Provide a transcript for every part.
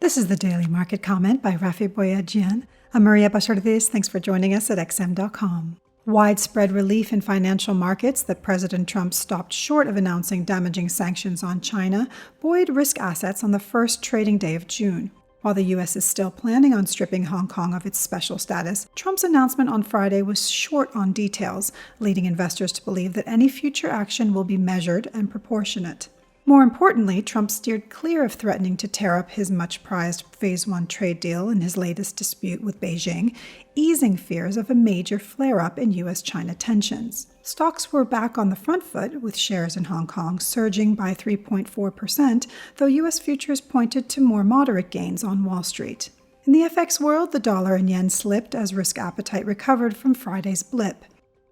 This is the Daily Market Comment by Rafi Boyadjian. I'm Maria Bashardis. Thanks for joining us at XM.com. Widespread relief in financial markets that President Trump stopped short of announcing damaging sanctions on China buoyed risk assets on the first trading day of June. While the U.S. is still planning on stripping Hong Kong of its special status, Trump's announcement on Friday was short on details, leading investors to believe that any future action will be measured and proportionate. More importantly, Trump steered clear of threatening to tear up his much-prized Phase 1 trade deal in his latest dispute with Beijing, easing fears of a major flare-up in U.S.-China tensions. Stocks were back on the front foot, with shares in Hong Kong surging by 3.4%, though U.S. futures pointed to more moderate gains on Wall Street. In the FX world, the dollar and yen slipped as risk appetite recovered from Friday's blip.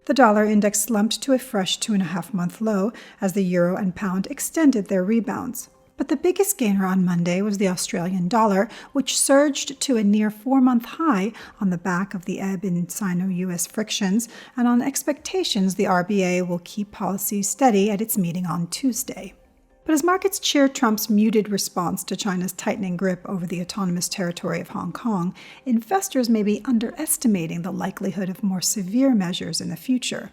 The dollar index slumped to a fresh 2.5-month low as the euro and pound extended their rebounds. But the biggest gainer on Monday was the Australian dollar, which surged to a near 4-month high on the back of the ebb in Sino-US frictions and on expectations the RBA will keep policy steady at its meeting on Tuesday. But as markets cheer Trump's muted response to China's tightening grip over the autonomous territory of Hong Kong, investors may be underestimating the likelihood of more severe measures in the future.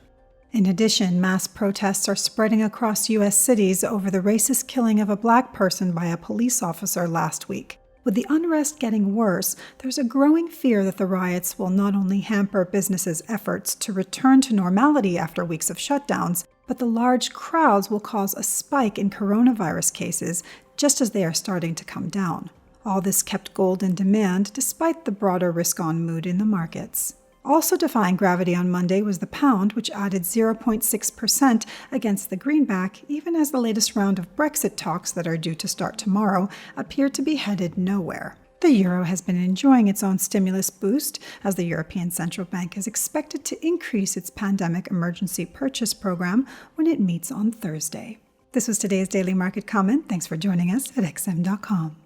In addition, mass protests are spreading across U.S. cities over the racist killing of a black person by a police officer last week. With the unrest getting worse, there's a growing fear that the riots will not only hamper businesses' efforts to return to normality after weeks of shutdowns, but the large crowds will cause a spike in coronavirus cases just as they are starting to come down. All this kept gold in demand despite the broader risk-on mood in the markets. Also defying gravity on Monday was the pound, which added 0.6% against the greenback, even as the latest round of Brexit talks that are due to start tomorrow appear to be headed nowhere. The euro has been enjoying its own stimulus boost, as the European Central Bank is expected to increase its pandemic emergency purchase program when it meets on Thursday. This was today's Daily Market Comment. Thanks for joining us at XM.com.